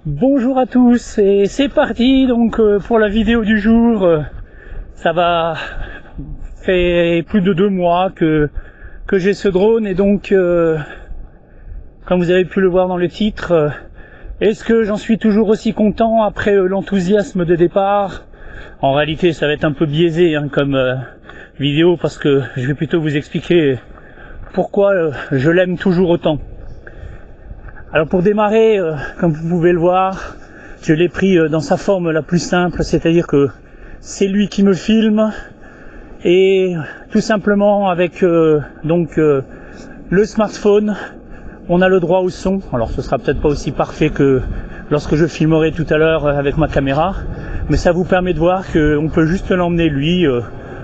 Bonjour à tous et c'est parti donc pour la vidéo du jour. Ça va fait plus de 2 mois que j'ai ce drone et donc comme vous avez pu le voir dans le titre, est-ce que j'en suis toujours aussi content après l'enthousiasme de départ? En réalité ça va être un peu biaisé comme vidéo parce que je vais plutôt vous expliquer pourquoi je l'aime toujours autant. Alors pour démarrer, comme vous pouvez le voir, je l'ai pris dans sa forme la plus simple, c'est-à-dire que c'est lui qui me filme et tout simplement avec le smartphone, on a le droit au son. Alors ce sera peut-être pas aussi parfait que lorsque je filmerai tout à l'heure avec ma caméra, mais ça vous permet de voir qu'on peut juste l'emmener lui,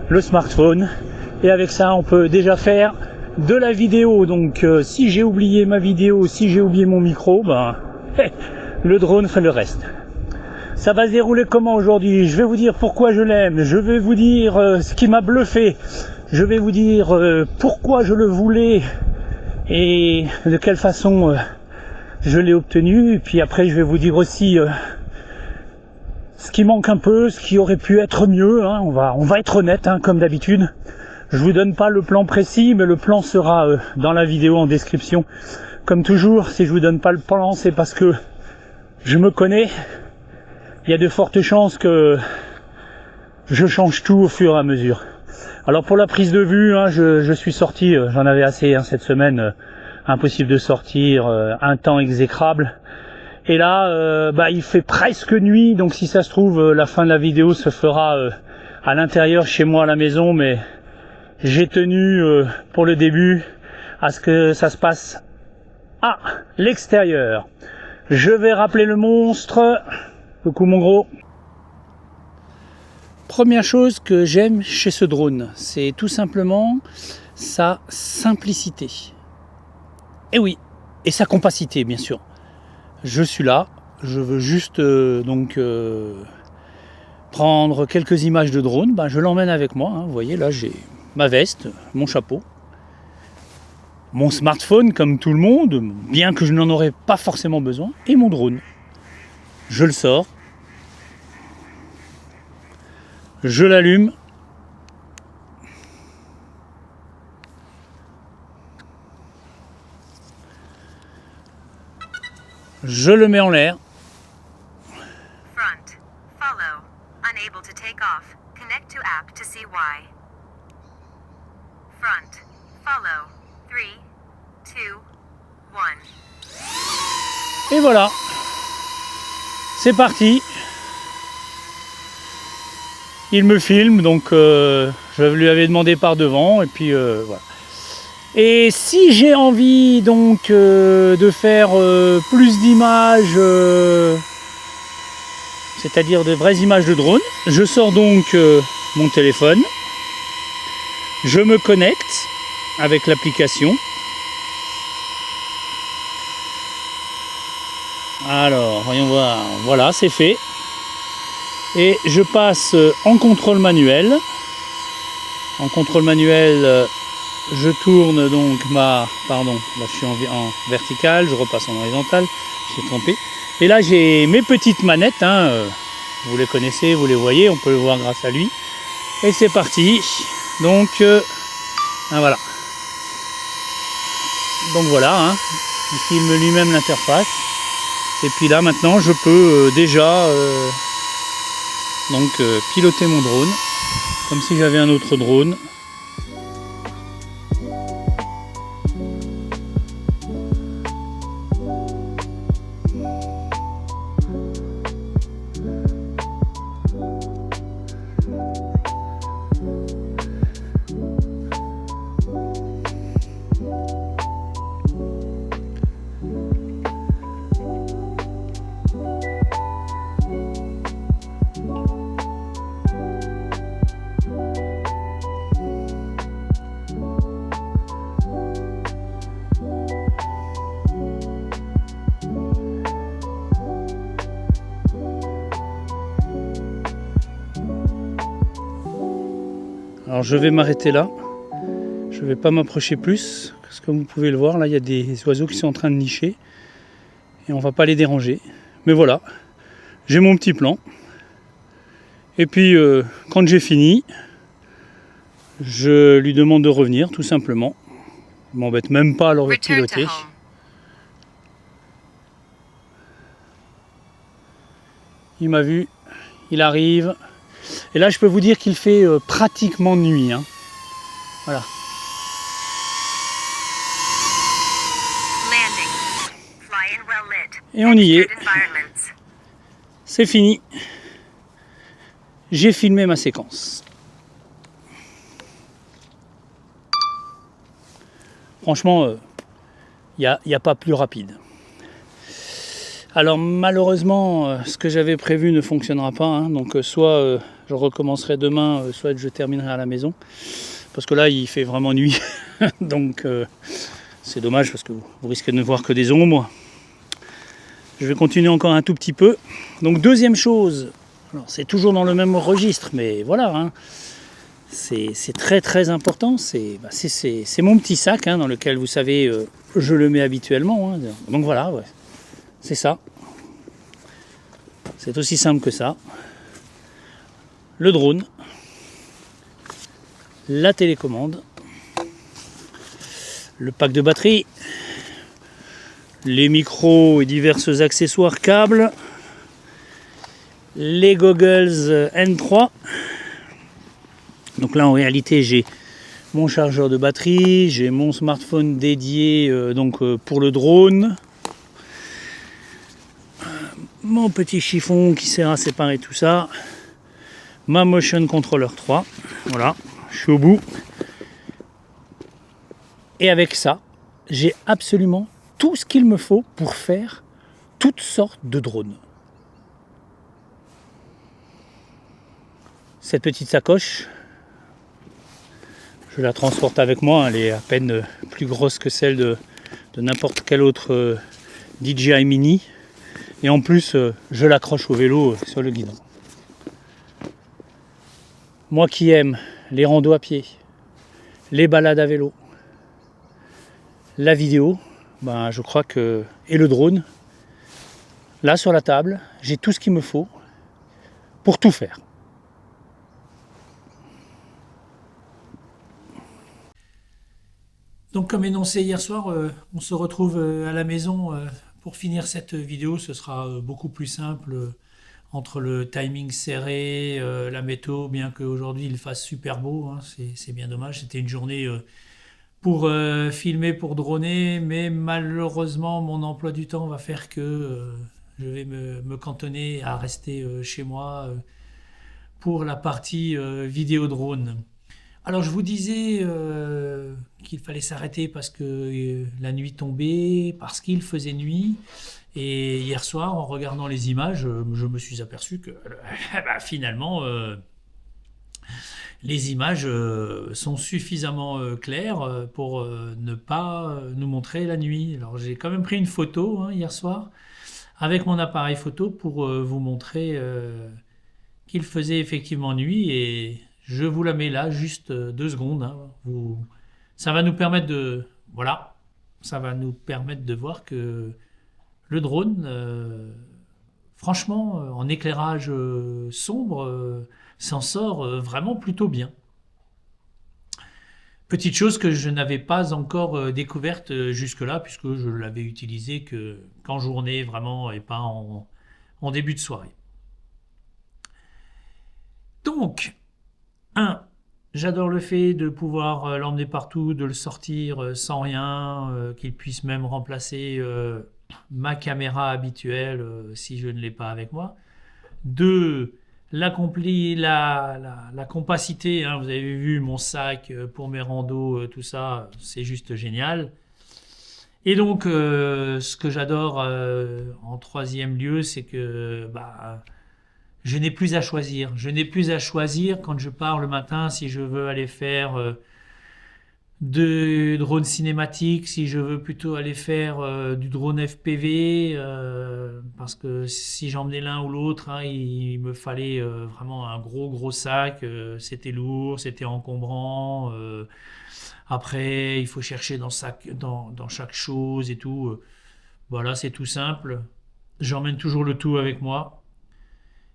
le smartphone, et avec ça on peut déjà faire de la vidéo. Donc si j'ai oublié ma vidéo, si j'ai oublié mon micro, le drone fait le reste. Ça va se dérouler comment aujourd'hui? Je vais vous dire pourquoi je l'aime, je vais vous dire ce qui m'a bluffé, je vais vous dire pourquoi je le voulais et de quelle façon je l'ai obtenu, et puis après je vais vous dire aussi ce qui manque un peu, ce qui aurait pu être mieux, on va être honnête comme d'habitude. Je vous donne pas le plan précis, mais le plan sera dans la vidéo en description. Comme toujours, si je vous donne pas le plan, c'est parce que je me connais. Il y a de fortes chances que je change tout au fur et à mesure. Alors pour la prise de vue, je suis sorti, j'en avais assez cette semaine, impossible de sortir, un temps exécrable. Et là, il fait presque nuit, donc si ça se trouve, la fin de la vidéo se fera à l'intérieur chez moi à la maison, mais j'ai tenu pour le début à ce que ça se passe à l'extérieur. Je vais rappeler le monstre. Coucou mon gros. Première chose que j'aime chez ce drone, c'est tout simplement sa simplicité. Et oui, et sa compacité bien sûr. Je suis là, je veux juste prendre quelques images de drone, je l'emmène avec moi. Vous voyez là j'ai ma veste, mon chapeau, mon smartphone comme tout le monde, bien que je n'en aurais pas forcément besoin, et mon drone. Je le sors, je l'allume, je le mets en l'air. Front, follow, unable to take off, connect to app to see why. Front, follow, 3, 2, 1. Et voilà, c'est parti. Il me filme, donc je lui avais demandé par devant, et puis voilà. Et si j'ai envie donc de faire plus d'images, c'est-à-dire de vraies images de drone, je sors donc mon téléphone, je me connecte avec l'application. Alors, voyons voir, voilà, c'est fait. Et je passe en contrôle manuel. En contrôle manuel, je tourne donc là je suis en vertical, je repasse en horizontal, j'ai trompé. Et là j'ai mes petites manettes, vous les connaissez, vous les voyez, on peut le voir grâce à lui. Et c'est parti. Donc voilà. Donc voilà, il filme lui-même l'interface. Et puis là maintenant je peux déjà piloter mon drone comme si j'avais un autre drone. Alors je vais m'arrêter là, je ne vais pas m'approcher plus, parce que comme vous pouvez le voir, là il y a des oiseaux qui sont en train de nicher, et on ne va pas les déranger. Mais voilà, j'ai mon petit plan. Et puis quand j'ai fini, je lui demande de revenir tout simplement. Je m'embête même pas à le piloter. Il m'a vu, il arrive. Et là je peux vous dire qu'il fait pratiquement nuit. Hein. Voilà. Et on y est. C'est fini. J'ai filmé ma séquence. Franchement, il n'y a pas plus rapide. Alors malheureusement, ce que j'avais prévu ne fonctionnera pas. Hein, donc soit je recommencerai demain, soit je terminerai à la maison. Parce que là, il fait vraiment nuit. Donc c'est dommage parce que vous risquez de ne voir que des ombres. Je vais continuer encore un tout petit peu. Donc deuxième chose, c'est toujours dans le même registre, mais voilà, hein, c'est très très important. C'est mon petit sac hein, dans lequel, vous savez, je le mets habituellement. Hein, donc voilà, ouais, c'est ça. C'est aussi simple que ça. Le drone, la télécommande, le pack de batterie, les micros et divers accessoires câbles, les goggles N3. Donc là en réalité j'ai mon chargeur de batterie, j'ai mon smartphone dédié pour le drone, mon petit chiffon qui sert à séparer tout ça, ma Motion Controller 3, voilà, je suis au bout. Et avec ça, j'ai absolument tout ce qu'il me faut pour faire toutes sortes de drones. Cette petite sacoche, je la transporte avec moi, elle est à peine plus grosse que celle de n'importe quel autre DJI Mini. Et en plus, je l'accroche au vélo sur le guidon. Moi qui aime les randos à pied, les balades à vélo, la vidéo, je crois que... Et le drone, là sur la table, j'ai tout ce qu'il me faut pour tout faire. Donc comme énoncé hier soir, on se retrouve à la maison pour finir cette vidéo. Ce sera beaucoup plus simple entre le timing serré, la météo, bien qu'aujourd'hui il fasse super beau, hein, c'est bien dommage. C'était une journée pour filmer, pour droner, mais malheureusement mon emploi du temps va faire que je vais me cantonner à rester chez moi pour la partie vidéo drone. Alors je vous disais qu'il fallait s'arrêter parce que la nuit tombait, parce qu'il faisait nuit. Et hier soir, en regardant les images, je me suis aperçu que finalement, les images sont suffisamment claires pour ne pas nous montrer la nuit. Alors j'ai quand même pris une photo hier soir avec mon appareil photo pour vous montrer qu'il faisait effectivement nuit, et je vous la mets là, juste 2 secondes. Hein. Ça va nous permettre de... Voilà, ça va nous permettre de voir que le drone, franchement, en éclairage sombre, s'en sort vraiment plutôt bien. Petite chose que je n'avais pas encore découverte jusque-là, puisque je l'avais utilisé qu'en journée vraiment et pas en début de soirée. Donc, j'adore le fait de pouvoir l'emmener partout, de le sortir sans rien, qu'il puisse même remplacer ma caméra habituelle si je ne l'ai pas avec moi. 2, la compacité, hein, vous avez vu mon sac pour mes randos, tout ça, c'est juste génial. Et donc, ce que j'adore en 3e lieu, c'est que je n'ai plus à choisir. Je n'ai plus à choisir quand je pars le matin si je veux aller faire de drone cinématique, si je veux plutôt aller faire du drone FPV, parce que si j'emmenais l'un ou l'autre, hein, il me fallait vraiment un gros sac, c'était lourd, c'était encombrant, après il faut chercher dans chaque chose et tout. Voilà, c'est tout simple. j'emmène toujours le tout avec moi.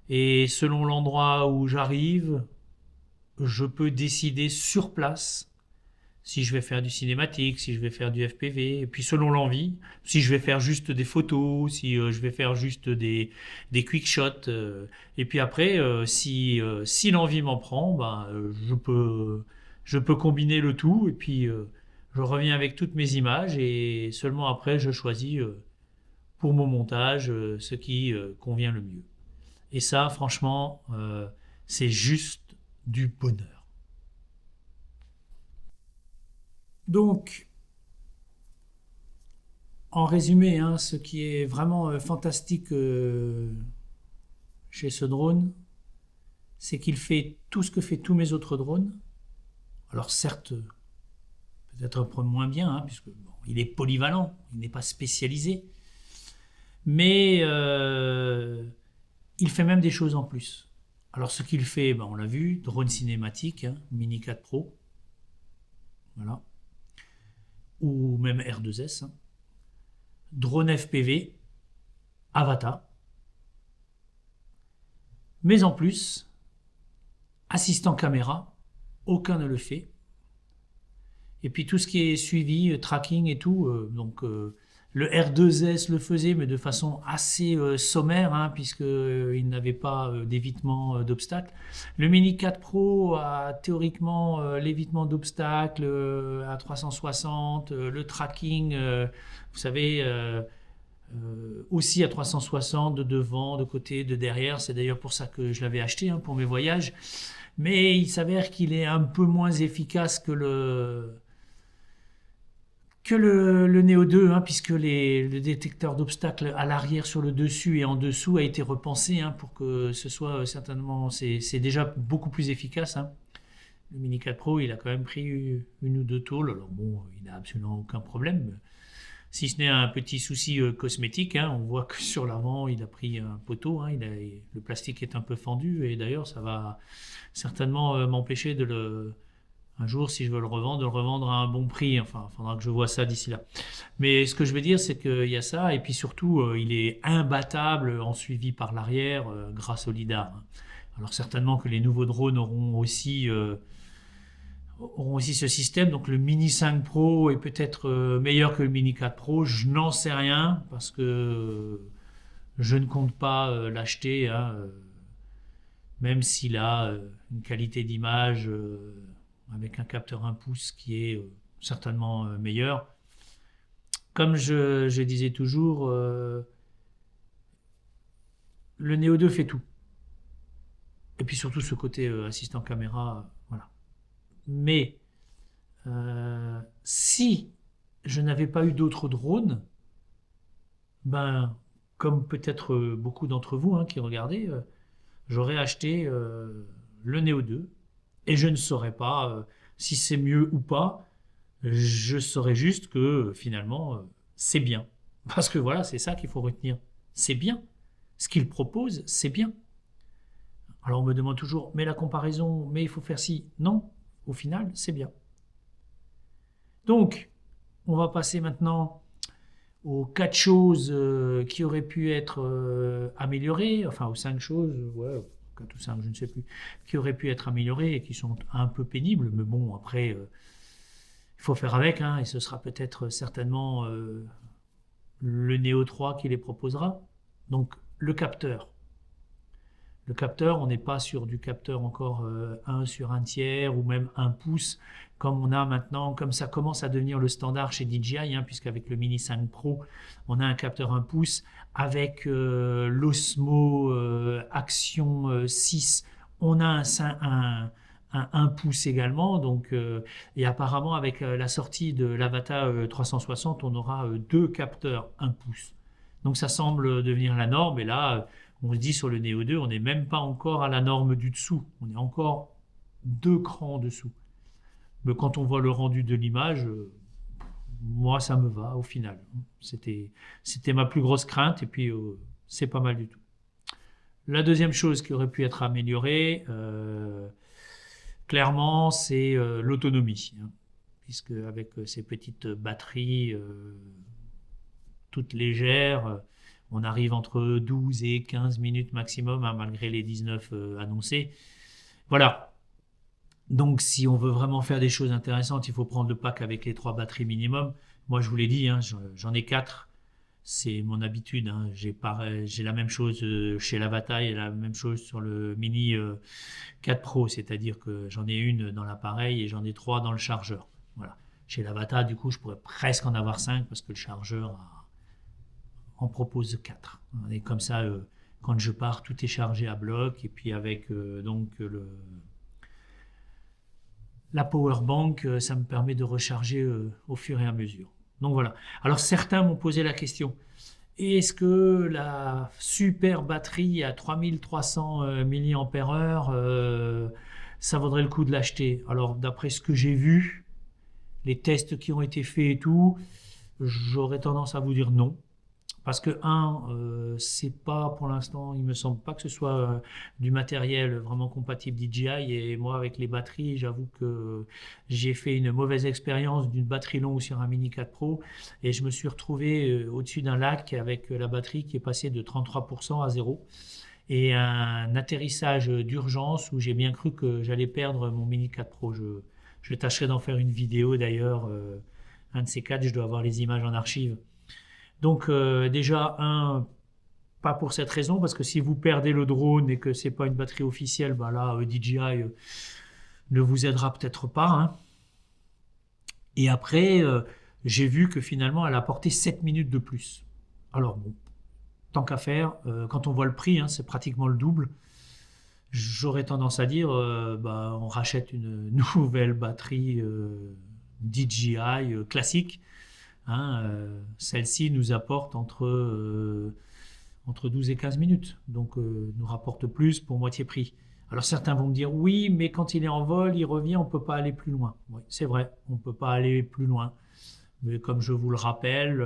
Et selon l'endroit où j'arrive, je peux décider sur place si je vais faire du cinématique, si je vais faire du FPV, et puis selon l'envie, si je vais faire juste des photos, si je vais faire juste des quick shots, et puis après, si l'envie m'en prend, ben, je peux combiner le tout, et puis je reviens avec toutes mes images, et seulement après, je choisis pour mon montage ce qui convient le mieux. Et ça, franchement, c'est juste du bonheur. Donc, en résumé, hein, ce qui est vraiment fantastique chez ce drone, c'est qu'il fait tout ce que fait tous mes autres drones. Alors certes, peut-être un peu moins bien, hein, puisque bon, il est polyvalent, il n'est pas spécialisé, mais il fait même des choses en plus. Alors ce qu'il fait, ben, on l'a vu, drone cinématique, hein, Mini 4 Pro, voilà, ou même R2S, hein. Drone FPV, Avatar, mais en plus, assistant caméra, aucun ne le fait. Et puis tout ce qui est suivi, tracking et tout, le R2S le faisait, mais de façon assez sommaire, hein, puisqu'il n'avait pas d'évitement d'obstacles. Le Mini 4 Pro a théoriquement l'évitement d'obstacles à 360, le tracking, vous savez, aussi à 360, de devant, de côté, de derrière. C'est d'ailleurs pour ça que je l'avais acheté, hein, pour mes voyages. Mais il s'avère qu'il est un peu moins efficace que le Neo 2, hein, puisque le détecteur d'obstacles à l'arrière, sur le dessus et en dessous a été repensé, hein, pour que ce soit certainement, c'est déjà beaucoup plus efficace, hein. Le Mini 4 Pro, il a quand même pris une ou deux tôles. Alors bon, il n'a absolument aucun problème, si ce n'est un petit souci cosmétique, hein. On voit que sur l'avant, il a pris un poteau, hein, le plastique est un peu fendu, et d'ailleurs, ça va certainement m'empêcher un jour, si je veux le revendre, de le revendre à un bon prix. Enfin, il faudra que je vois ça d'ici là. Mais ce que je veux dire, c'est qu'il y a ça, et puis surtout, il est imbattable en suivi par l'arrière grâce au lidar, hein. Alors certainement que les nouveaux drones auront aussi ce système. Donc le Mini 5 Pro est peut-être meilleur que le Mini 4 Pro. Je n'en sais rien, parce que je ne compte pas l'acheter, hein, même s'il a une qualité d'image avec un capteur 1 pouce qui est certainement meilleur. Comme je disais toujours, le Neo 2 fait tout. Et puis surtout ce côté assistant caméra, voilà. Mais si je n'avais pas eu d'autres drones, ben, comme peut-être beaucoup d'entre vous, hein, qui regardez, j'aurais acheté le Neo 2, et je ne saurais pas si c'est mieux ou pas. Je saurais juste que finalement c'est bien. Parce que voilà, c'est ça qu'il faut retenir. C'est bien. Ce qu'il propose, c'est bien. Alors on me demande toujours, mais la comparaison, mais il faut faire ci. Non, au final, c'est bien. Donc, on va passer maintenant aux 4 choses qui auraient pu être améliorées, enfin aux 5 choses, ouais, 4 ou 5, je ne sais plus, qui auraient pu être améliorées et qui sont un peu pénibles, mais bon, après, il faut faire avec, hein, et ce sera peut-être certainement le Neo 3 qui les proposera. Donc, le capteur. Le capteur, on n'est pas sur du capteur encore 1 sur 1 tiers ou même 1 pouce comme on a maintenant, comme ça commence à devenir le standard chez DJI, hein, puisqu'avec le Mini 5 Pro, on a un capteur 1 pouce avec l'Osmo Action 6, on a un 1 pouce également, donc, et apparemment avec la sortie de l'Avata 360, on aura 2 capteurs 1 pouce. Donc ça semble devenir la norme, et là, on se dit sur le Neo 2, on n'est même pas encore à la norme du dessous, on est encore 2 crans en dessous. Mais quand on voit le rendu de l'image, moi ça me va au final. C'était ma plus grosse crainte, et puis c'est pas mal du tout. La deuxième chose qui aurait pu être améliorée, clairement, c'est l'autonomie, hein, puisque avec ces petites batteries toutes légères, On arrive entre 12 et 15 minutes maximum, hein, malgré les 19 annoncés. Voilà. Donc, si on veut vraiment faire des choses intéressantes, il faut prendre le pack avec les 3 batteries minimum. Moi, je vous l'ai dit, hein, j'en ai 4. C'est mon habitude. Hein. J'ai la même chose chez l'Avata et la même chose sur le Mini 4 Pro. C'est-à-dire que j'en ai une dans l'appareil et j'en ai 3 dans le chargeur. Voilà. Chez l'Avata, du coup, je pourrais presque en avoir 5 parce que le chargeur en propose 4. Et comme ça, quand je pars, tout est chargé à bloc. Et puis avec la power bank, ça me permet de recharger au fur et à mesure. Donc voilà. Alors certains m'ont posé la question, est-ce que la super batterie à 3300 mAh, ça vaudrait le coup de l'acheter? Alors d'après ce que j'ai vu, les tests qui ont été faits et tout, j'aurais tendance à vous dire non. Parce que, c'est pas pour l'instant, il me semble pas que ce soit du matériel vraiment compatible DJI. Et moi, avec les batteries, j'avoue que j'ai fait une mauvaise expérience d'une batterie longue sur un Mini 4 Pro. Et je me suis retrouvé au-dessus d'un lac avec la batterie qui est passée de 33% à 0. Et un atterrissage d'urgence où j'ai bien cru que j'allais perdre mon Mini 4 Pro. Je tâcherai d'en faire une vidéo d'ailleurs. Un de ces 4, je dois avoir les images en archive. Donc déjà, pas pour cette raison, parce que si vous perdez le drone et que c'est pas une batterie officielle, bah là, DJI ne vous aidera peut-être pas. Hein. Et après, j'ai vu que finalement, elle apportait 7 minutes de plus. Alors bon, tant qu'à faire, quand on voit le prix, hein, c'est pratiquement le double. J'aurais tendance à dire, on rachète une nouvelle batterie DJI classique. Hein, celle-ci nous apporte entre 12 et 15 minutes, donc nous rapporte plus pour moitié prix. Alors certains vont me dire oui, mais quand il est en vol, il revient, on ne peut pas aller plus loin. Oui, c'est vrai, on ne peut pas aller plus loin. Mais comme je vous le rappelle,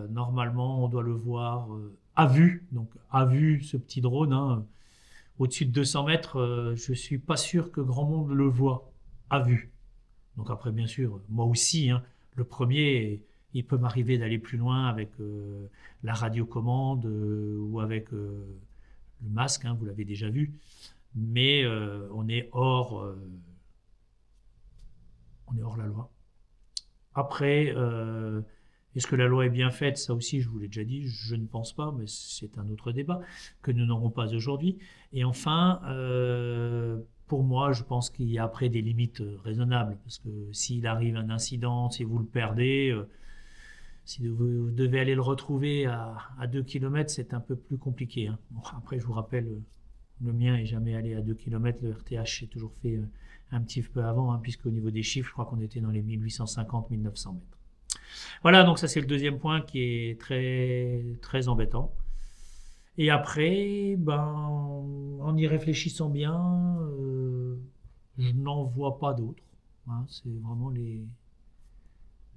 normalement on doit le voir à vue. Donc à vue, ce petit drone, hein, au-dessus de 200 mètres, je ne suis pas sûr que grand monde le voit à vue. Donc après, bien sûr, moi aussi, hein, le premier... Il peut m'arriver d'aller plus loin avec la radiocommande ou avec le masque, hein, vous l'avez déjà vu. Mais on est hors la loi. Après, est-ce que la loi est bien faite? Ça aussi, je vous l'ai déjà dit, je ne pense pas, mais c'est un autre débat que nous n'aurons pas aujourd'hui. Et enfin, pour moi, je pense qu'il y a après des limites raisonnables. Parce que s'il arrive un incident, si vous le perdez... Si vous devez aller le retrouver à 2 km, c'est un peu plus compliqué. Hein. Bon, après, je vous rappelle, le mien n'est jamais allé à 2 km. Le RTH s'est toujours fait un petit peu avant, hein, puisqu'au niveau des chiffres, je crois qu'on était dans les 1850-1900 mètres. Voilà, donc ça c'est le deuxième point qui est très, très embêtant. Et après, en y réfléchissant bien, je n'en vois pas d'autres. Hein. C'est vraiment les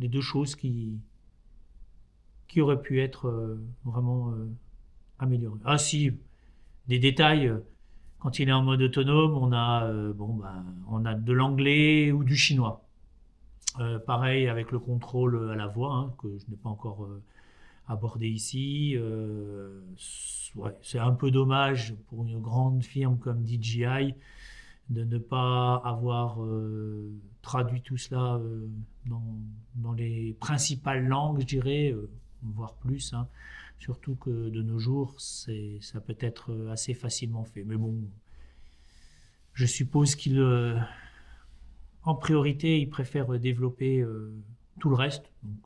2 choses qui aurait pu être vraiment amélioré. Ah si, des détails, quand il est en mode autonome, on a de l'anglais ou du chinois. Pareil avec le contrôle à la voix, hein, que je n'ai pas encore abordé ici. C'est un peu dommage pour une grande firme comme DJI de ne pas avoir traduit tout cela dans les principales langues, je dirais, voire plus, hein. Surtout que de nos jours, ça peut être assez facilement fait. Mais bon, je suppose en priorité, ils préfèrent développer tout le reste, donc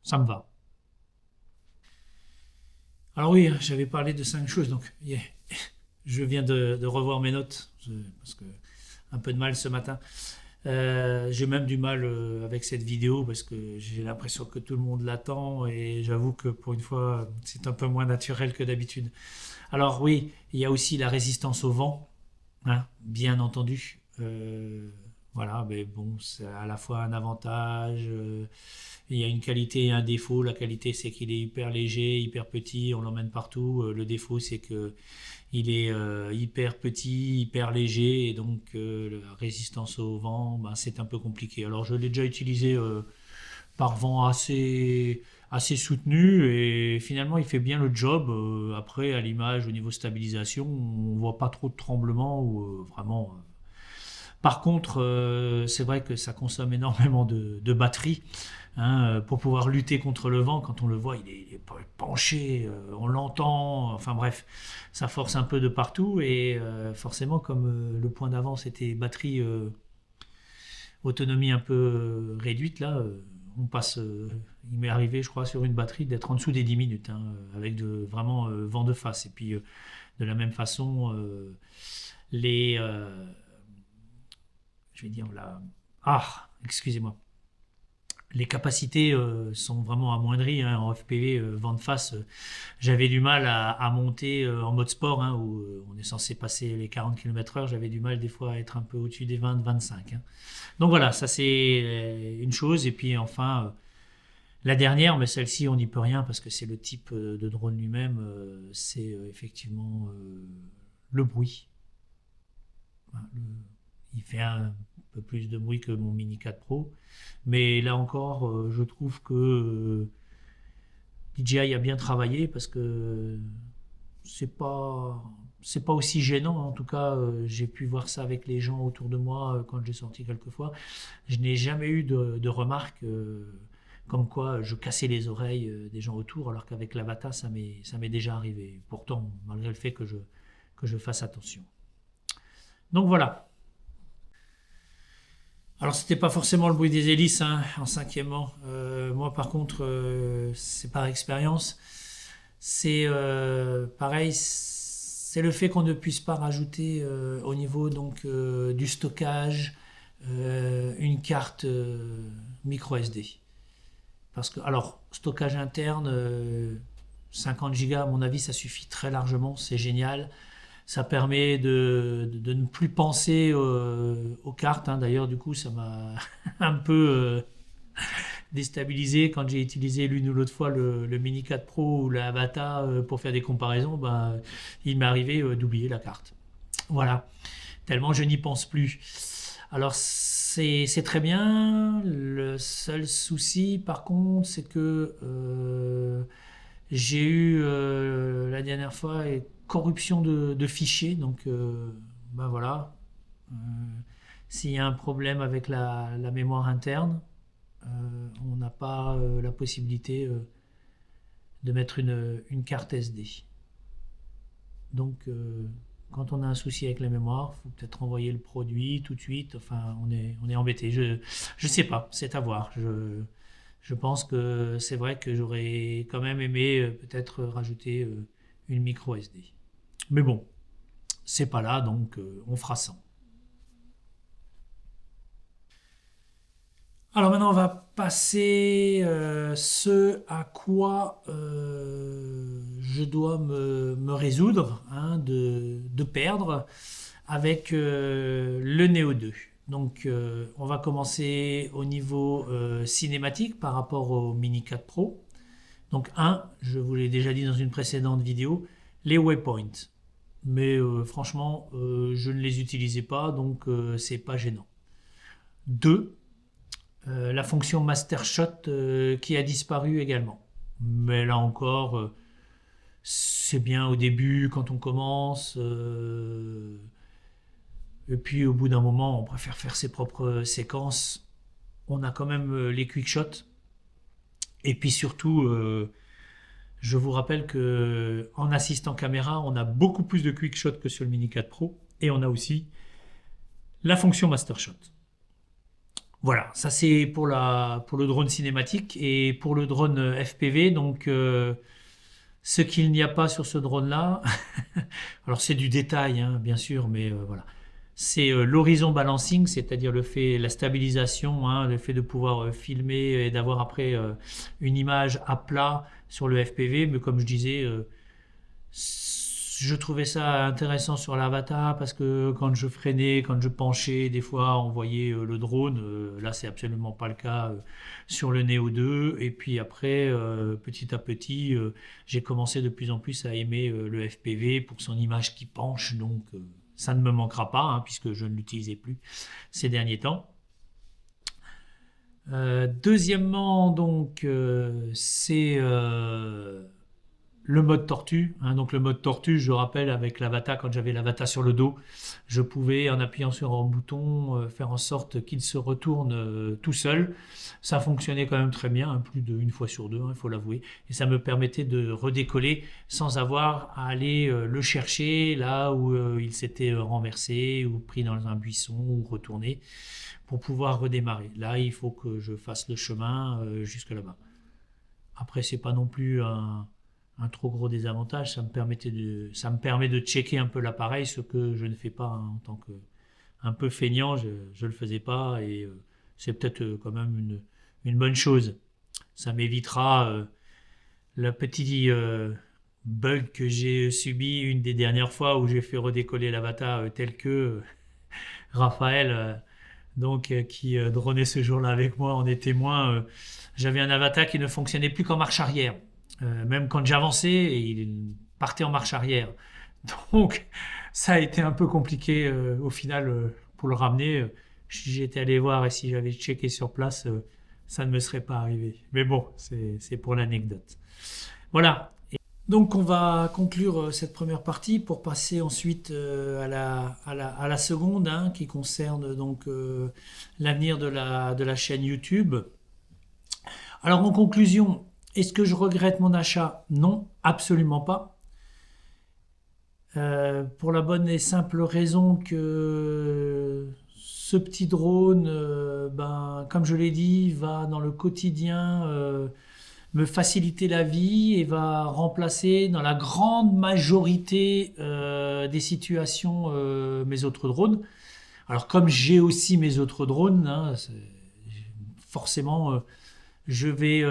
ça me va. Alors oui, j'avais parlé de 5 choses, donc je viens de revoir mes notes, parce que un peu de mal ce matin. J'ai même du mal avec cette vidéo parce que j'ai l'impression que tout le monde l'attend et j'avoue que pour une fois c'est un peu moins naturel que d'habitude. Alors oui, il y a aussi la résistance au vent, hein, bien entendu. Voilà, mais bon, c'est à la fois un avantage, il y a une qualité et un défaut. La qualité, c'est qu'il est hyper léger, hyper petit, on l'emmène partout. Le défaut, c'est que il est hyper petit, hyper léger, et donc la résistance au vent, c'est un peu compliqué. Alors je l'ai déjà utilisé par vent assez assez soutenu et finalement il fait bien le job. Après, à l'image, au niveau stabilisation, on voit pas trop de tremblements ou vraiment. Par contre, c'est vrai que ça consomme énormément de batterie. Hein, pour pouvoir lutter contre le vent, quand on le voit, il est penché, on l'entend, enfin bref, ça force un peu de partout et forcément, comme le point d'avant c'était batterie autonomie un peu réduite, là, on passe, il m'est arrivé, je crois, sur une batterie d'être en dessous des 10 minutes, hein, avec vraiment vent de face. Et puis, de la même façon, les, je vais dire, excusez-moi. Les capacités sont vraiment amoindries, hein, en FPV, vent de face. J'avais du mal à monter en mode sport, hein, où on est censé passer les 40 km/h. J'avais du mal des fois à être un peu au-dessus des 20-25. Hein. Donc voilà, ça c'est une chose. Et puis enfin, la dernière, mais celle-ci on n'y peut rien parce que c'est le type de drone lui-même, c'est effectivement le bruit. Voilà, il fait un peu plus de bruit que mon Mini 4 Pro. Mais là encore, je trouve que DJI a bien travaillé parce que c'est pas aussi gênant. En tout cas, j'ai pu voir ça avec les gens autour de moi quand j'ai sorti quelques fois. Je n'ai jamais eu de remarques comme quoi je cassais les oreilles des gens autour, alors qu'avec l'Avata, ça m'est déjà arrivé. Pourtant, malgré le fait que je fasse attention. Donc voilà. Alors c'était pas forcément le bruit des hélices, hein, en cinquièmement. Moi par contre, c'est par expérience. C'est pareil, c'est le fait qu'on ne puisse pas rajouter au niveau donc du stockage une carte micro SD. Parce que alors stockage interne 50 Go à mon avis ça suffit très largement, c'est génial. Ça permet de ne plus penser aux cartes. Hein. D'ailleurs, du coup, ça m'a un peu déstabilisé quand j'ai utilisé l'une ou l'autre fois le Mini 4 Pro ou la Avata pour faire des comparaisons. Ben, il m'est arrivé d'oublier la carte. Voilà, tellement je n'y pense plus. Alors, c'est très bien. Le seul souci, par contre, c'est que j'ai eu la dernière fois corruption de fichiers. Donc, ben voilà. Euh, S'il y a un problème avec la mémoire interne, on n'a pas la possibilité de mettre une carte SD. Donc, quand on a un souci avec la mémoire, il faut peut-être envoyer le produit tout de suite. Enfin, on est embêté. Je sais pas, c'est à voir. Je pense que c'est vrai que j'aurais quand même aimé peut-être rajouter une micro SD. Mais bon, c'est pas là, donc on fera sans. Alors maintenant, on va passer ce à quoi je dois me résoudre, hein, de perdre avec le Neo 2. Donc on va commencer au niveau cinématique par rapport au Mini 4 Pro. Donc je vous l'ai déjà dit dans une précédente vidéo, les waypoints. Mais franchement, je ne les utilisais pas, donc c'est pas gênant. 2, la fonction Master Shot qui a disparu également. Mais là encore, c'est bien au début quand on commence. Et puis au bout d'un moment, on préfère faire ses propres séquences. On a quand même les quick shots. Et puis surtout, je vous rappelle que en assistant caméra, on a beaucoup plus de quick shot que sur le Mini 4 Pro. Et on a aussi la fonction Master Shot. Voilà, ça c'est pour le drone cinématique et pour le drone FPV. Donc, ce qu'il n'y a pas sur ce drone-là, alors c'est du détail, hein, bien sûr, mais voilà. C'est l'horizon balancing, c'est-à-dire la stabilisation, hein, le fait de pouvoir filmer et d'avoir après une image à plat sur le FPV. Mais comme je disais, je trouvais ça intéressant sur l'Avata parce que quand je freinais, quand je penchais, des fois on voyait le drone. Là, c'est absolument pas le cas sur le Neo 2. Et puis après, petit à petit, j'ai commencé de plus en plus à aimer le FPV pour son image qui penche. Donc, ça ne me manquera pas, hein, puisque je ne l'utilisais plus ces derniers temps. Deuxièmement, donc, c'est le mode tortue. Hein. Donc, le mode tortue, je rappelle, avec l'Avata, quand j'avais l'Avata sur le dos, je pouvais, en appuyant sur un bouton, faire en sorte qu'il se retourne tout seul. Ça fonctionnait quand même très bien, hein, plus d'une fois sur deux, hein, il faut l'avouer. Et ça me permettait de redécoller sans avoir à aller le chercher là où il s'était renversé ou pris dans un buisson ou retourné pour pouvoir redémarrer. Là, il faut que je fasse le chemin jusque là-bas. Après, c'est pas non plus un trop gros désavantage. Ça me permet de checker un peu l'appareil, ce que je ne fais pas hein, en tant que un peu feignant. Je le faisais pas et c'est peut-être quand même une bonne chose. Ça m'évitera le petit bug que j'ai subi une des dernières fois où j'ai fait redécoller l'Avata tel que Raphaël. Qui dronait ce jour-là avec moi en est témoin. J'avais un Avata qui ne fonctionnait plus qu'en marche arrière. Même quand j'avançais, il partait en marche arrière. Donc, ça a été un peu compliqué au final pour le ramener. Si j'étais allé voir et si j'avais checké sur place, ça ne me serait pas arrivé. Mais bon, c'est pour l'anecdote. Voilà. Donc on va conclure cette première partie pour passer ensuite à la seconde hein, qui concerne donc l'avenir de la chaîne YouTube. Alors en conclusion, est-ce que je regrette mon achat? Non, absolument pas. Pour la bonne et simple raison que ce petit drone, comme je l'ai dit, va dans le quotidien me faciliter la vie et va remplacer dans la grande majorité des situations mes autres drones. Alors comme j'ai aussi mes autres drones, hein, forcément je vais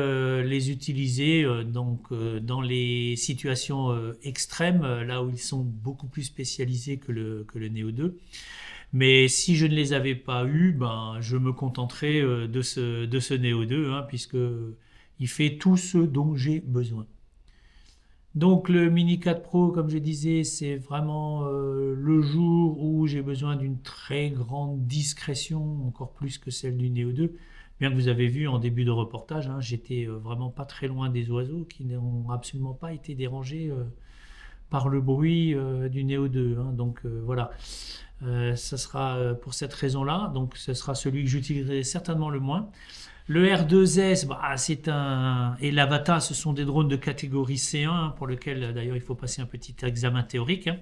les utiliser dans les situations extrêmes, là où ils sont beaucoup plus spécialisés que le Neo 2. Mais si je ne les avais pas eus, je me contenterais de ce Neo 2, hein, puisque il fait tout ce dont j'ai besoin. Donc le Mini 4 Pro, comme je disais, c'est vraiment le jour où j'ai besoin d'une très grande discrétion, encore plus que celle du Neo 2. Bien que vous avez vu en début de reportage, hein, j'étais vraiment pas très loin des oiseaux qui n'ont absolument pas été dérangés par le bruit du Neo 2. Hein. Donc voilà, ça sera pour cette raison-là. Donc ce sera celui que j'utiliserai certainement le moins. Le R2S, et l'Avata, ce sont des drones de catégorie C1 pour lesquels d'ailleurs il faut passer un petit examen théorique. Hein.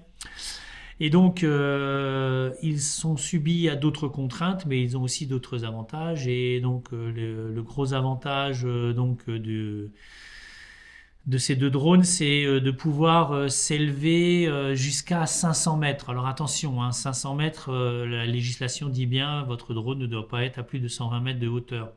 Et donc ils sont subis à d'autres contraintes, mais ils ont aussi d'autres avantages. Et donc le gros avantage de ces deux drones, c'est de pouvoir s'élever jusqu'à 500 mètres. Alors attention, hein, 500 mètres, la législation dit bien votre drone ne doit pas être à plus de 120 mètres de hauteur.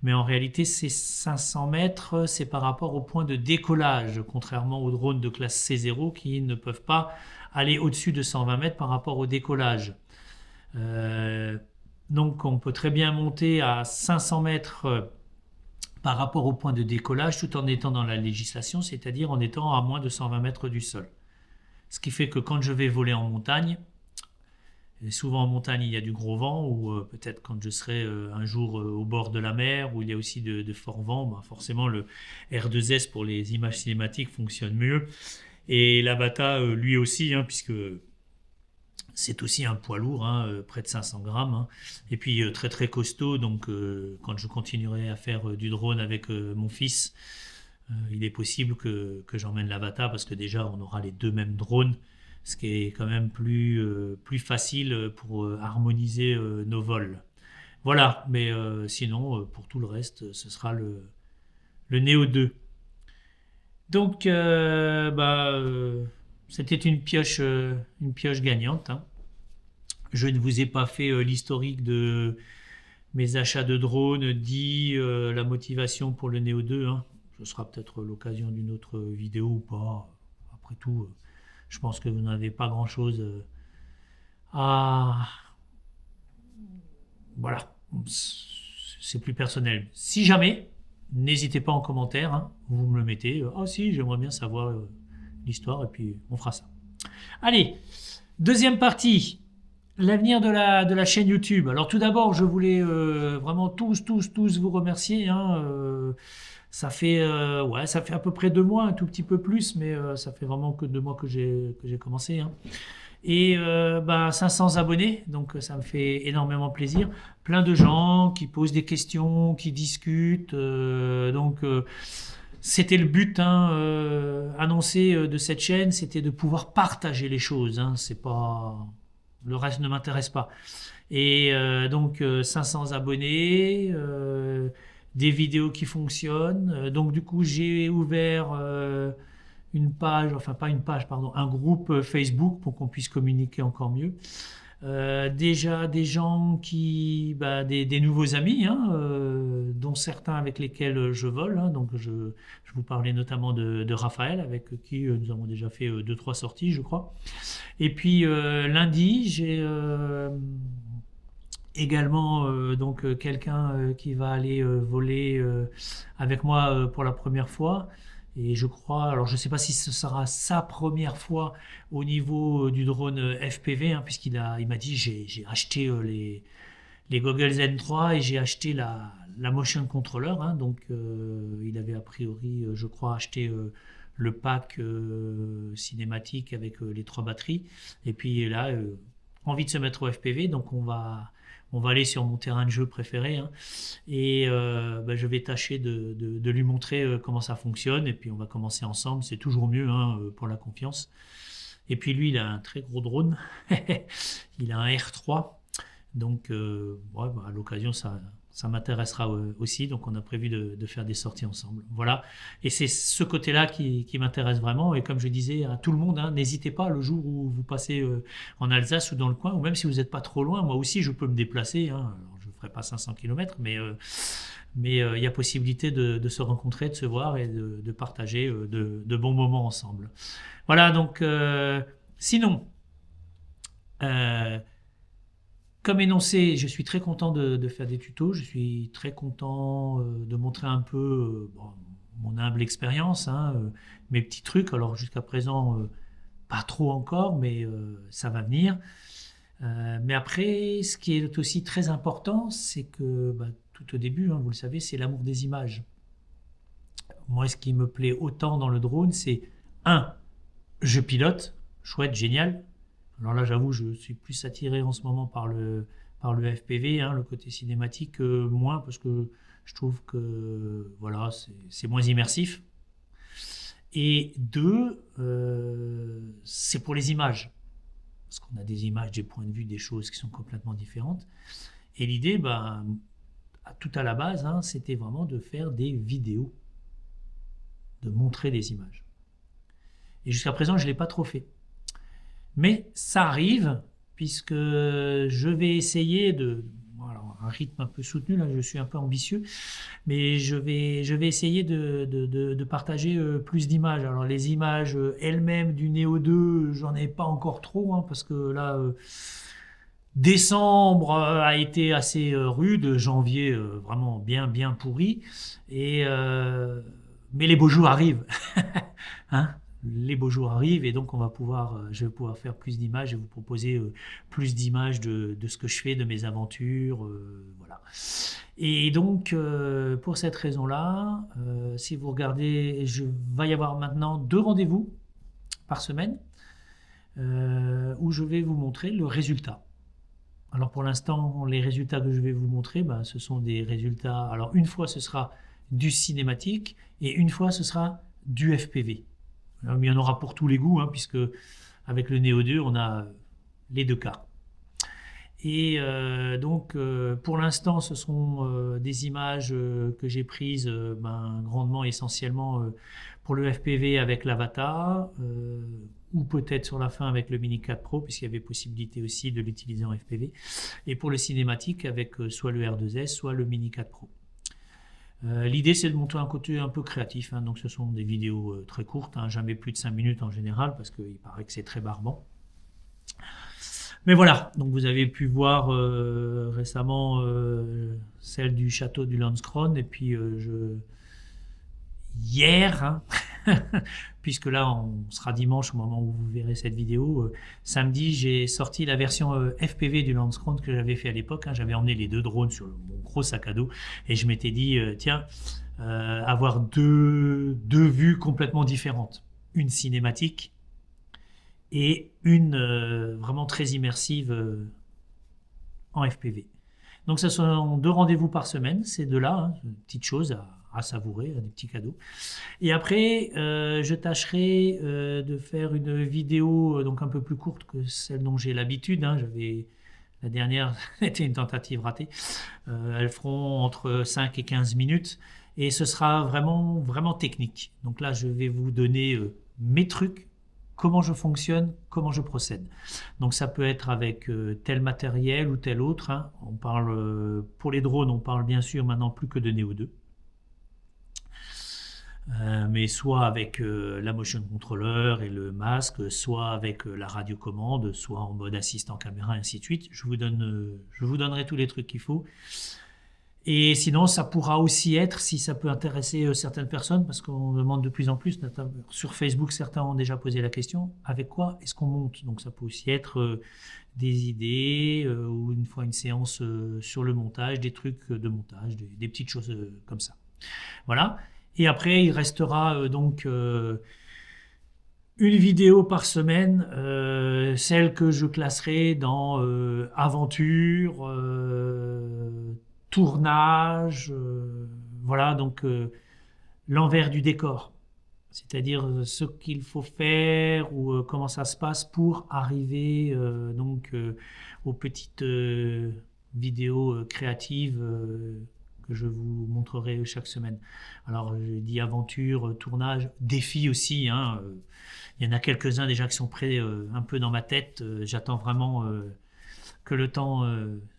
Mais en réalité, ces 500 mètres, c'est par rapport au point de décollage, contrairement aux drones de classe C0 qui ne peuvent pas aller au-dessus de 120 mètres par rapport au décollage. Donc on peut très bien monter à 500 mètres par rapport au point de décollage tout en étant dans la législation, c'est-à-dire en étant à moins de 120 mètres du sol. Ce qui fait que quand je vais voler en montagne, et souvent en montagne il y a du gros vent, ou peut-être quand je serai un jour au bord de la mer où il y a aussi de forts vents, forcément le R2S pour les images cinématiques fonctionne mieux. Et l'Avata lui aussi, hein, puisque c'est aussi un poids lourd, hein, près de 500 grammes, hein, et puis très très costaud, donc quand je continuerai à faire du drone avec mon fils, il est possible que j'emmène l'Avata, parce que déjà on aura les deux mêmes drones, ce qui est quand même plus facile pour harmoniser nos vols. Voilà, mais sinon, pour tout le reste, ce sera le Neo 2. Donc, c'était une pioche gagnante. Hein. Je ne vous ai pas fait l'historique de mes achats de drones, dit la motivation pour le Neo 2. Hein. Ce sera peut-être l'occasion d'une autre vidéo ou pas. Après tout, je pense que vous n'avez pas grand-chose à... Voilà, c'est plus personnel. Si jamais, n'hésitez pas en commentaire, hein, vous me le mettez. Ah si, j'aimerais bien savoir l'histoire et puis on fera ça. Allez, deuxième partie. L'avenir de la chaîne YouTube. Alors tout d'abord, je voulais vraiment tous vous remercier. Hein, ça fait à peu près 2 mois, un tout petit peu plus, mais ça fait vraiment que 2 mois que j'ai commencé. Hein. Et 500 abonnés, donc ça me fait énormément plaisir. Plein de gens qui posent des questions, qui discutent. C'était le but annoncé de cette chaîne, c'était de pouvoir partager les choses. Hein. C'est pas le reste ne m'intéresse pas. Et 500 abonnés, des vidéos qui fonctionnent. Donc du coup j'ai ouvert une page, enfin pas une page, pardon, un groupe Facebook pour qu'on puisse communiquer encore mieux. Déjà des gens des nouveaux amis, hein, dont certains avec lesquels je vole. Hein, donc je vous parlais notamment de Raphaël, avec qui nous avons déjà fait 2-3 sorties, je crois. Et puis lundi, j'ai également quelqu'un qui va aller voler avec moi pour la première fois. Et je crois, alors je ne sais pas si ce sera sa première fois au niveau du drone FPV, hein, puisqu'il m'a dit j'ai acheté les Goggles N3 et j'ai acheté la Motion Controller. Hein, donc il avait a priori, je crois, acheté le pack cinématique avec les 3 batteries. Et puis là, envie de se mettre au FPV, donc on va aller sur mon terrain de jeu préféré, hein, et je vais tâcher de lui montrer comment ça fonctionne, et puis on va commencer ensemble, c'est toujours mieux, hein, pour la confiance. Et puis lui, il a un très gros drone, il a un R3, donc à l'occasion ça m'intéressera aussi, donc on a prévu de faire des sorties ensemble. Voilà, et c'est ce côté-là qui m'intéresse vraiment, et comme je disais à tout le monde, hein, n'hésitez pas le jour où vous passez en Alsace ou dans le coin, ou même si vous n'êtes pas trop loin, moi aussi je peux me déplacer, hein. Alors, je ne ferai pas 500 km, mais il y a possibilité de se rencontrer, de se voir et de partager de bons moments ensemble. Voilà, donc sinon... comme énoncé, je suis très content de faire des tutos, je suis très content de montrer un peu mon humble expérience, hein, mes petits trucs. Alors jusqu'à présent, pas trop encore, mais ça va venir. Mais après, ce qui est aussi très important, c'est que tout au début, hein, vous le savez, c'est l'amour des images. Moi, ce qui me plaît autant dans le drone, c'est je pilote, chouette, génial. Alors là, j'avoue, je suis plus attiré en ce moment par le FPV, hein, le côté cinématique, moins, parce que je trouve que voilà, c'est moins immersif. Et 2, c'est pour les images. Parce qu'on a des images, des points de vue, des choses qui sont complètement différentes. Et l'idée, tout à la base, hein, c'était vraiment de faire des vidéos, de montrer des images. Et jusqu'à présent, je ne l'ai pas trop fait. Mais ça arrive, puisque je vais essayer alors un rythme un peu soutenu, là je suis un peu ambitieux, mais je vais essayer de partager plus d'images. Alors les images elles-mêmes du Neo 2, j'en ai pas encore trop, hein, parce que là, décembre a été assez rude, janvier vraiment bien pourri, mais les beaux jours arrivent. Hein, les beaux jours arrivent, et donc je vais pouvoir faire plus d'images et vous proposer plus d'images de ce que je fais, de mes aventures, voilà. Et donc pour cette raison-là, si vous regardez, va y avoir maintenant 2 rendez-vous par semaine où je vais vous montrer le résultat. Alors pour l'instant, les résultats que je vais vous montrer, ce sont des résultats. Alors une fois ce sera du cinématique et une fois ce sera du FPV. Alors, il y en aura pour tous les goûts, hein, puisque avec le Neo 2, on a les 2 cas. Et pour l'instant, ce sont des images que j'ai prises grandement, essentiellement pour le FPV avec l'Avata, ou peut-être sur la fin avec le Mini 4 Pro, puisqu'il y avait possibilité aussi de l'utiliser en FPV, et pour le cinématique avec soit le R2S, soit le Mini 4 Pro. L'idée, c'est de montrer un côté un peu créatif, hein, donc ce sont des vidéos très courtes, hein, jamais plus de 5 minutes en général, parce qu'il paraît que c'est très barbant. Mais voilà, donc vous avez pu voir récemment celle du château du Landskron, et puis hier, hein, puisque là, on sera dimanche au moment où vous verrez cette vidéo. Samedi, j'ai sorti la version FPV du Landscrown que j'avais fait à l'époque. J'avais emmené les 2 drones sur mon gros sac à dos et je m'étais dit, tiens, avoir deux vues complètement différentes. Une cinématique et une vraiment très immersive en FPV. Donc ce sont 2 rendez-vous par semaine, ces 2-là, une petite chose à savourer, des petits cadeaux. Et après, je tâcherai de faire une vidéo donc un peu plus courte que celle dont j'ai l'habitude. La dernière était une tentative ratée. Elles feront entre 5 et 15 minutes et ce sera vraiment, vraiment technique. Donc là, je vais vous donner mes trucs, comment je fonctionne, comment je procède. Donc ça peut être avec tel matériel ou tel autre. On parle, pour les drones, on parle bien sûr maintenant plus que de Neo 2. Mais soit avec la motion controller et le masque, soit avec la radiocommande, soit en mode assistant caméra, ainsi de suite. Je vous donnerai tous les trucs qu'il faut. Et sinon, ça pourra aussi être, si ça peut intéresser certaines personnes, parce qu'on demande de plus en plus, notamment sur Facebook, certains ont déjà posé la question, avec quoi est-ce qu'on monte? Donc ça peut aussi être des idées, ou une fois une séance sur le montage, des trucs de montage, des petites choses comme ça. Voilà. Et après, il restera donc une vidéo par semaine, celle que je classerai dans aventure, tournage, voilà, donc l'envers du décor, c'est-à-dire ce qu'il faut faire ou comment ça se passe pour arriver donc aux petites vidéos créatives que je vous montrerai chaque semaine. Alors j'ai dit aventure, tournage, défi aussi, il y en a quelques-uns déjà qui sont prêts un peu dans ma tête, j'attends vraiment que le temps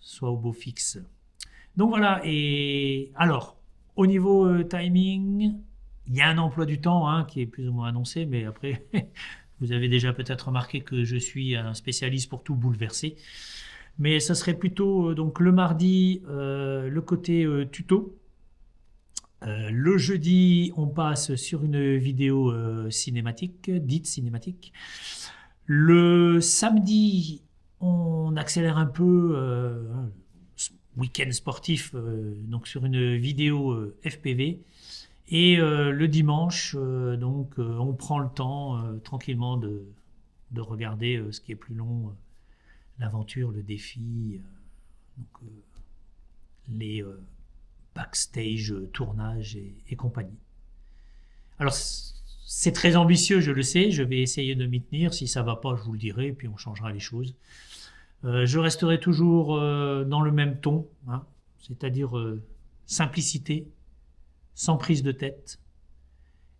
soit au beau fixe. Donc voilà, et alors, au niveau timing, il y a un emploi du temps qui est plus ou moins annoncé, mais après, vous avez déjà peut-être remarqué que je suis un spécialiste pour tout bouleverser. Mais ça serait plutôt donc le mardi, le côté tuto. Le jeudi, on passe sur une vidéo cinématique, dite cinématique. Le samedi, on accélère un peu, week-end sportif, donc sur une vidéo FPV. Et le dimanche, donc, on prend le temps tranquillement de regarder ce qui est plus long, l'aventure, le défi, donc, les backstage, tournage et compagnie. Alors, c'est très ambitieux, je le sais, je vais essayer de m'y tenir. Si ça ne va pas, je vous le dirai, et puis on changera les choses. Je resterai toujours dans le même ton, c'est-à-dire simplicité, sans prise de tête.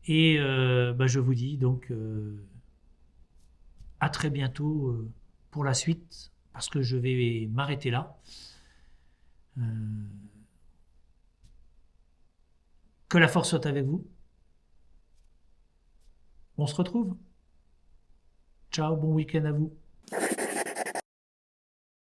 Et je vous dis donc à très bientôt pour la suite, parce que je vais m'arrêter là. Que la force soit avec vous. On se retrouve. Ciao, bon week-end à vous.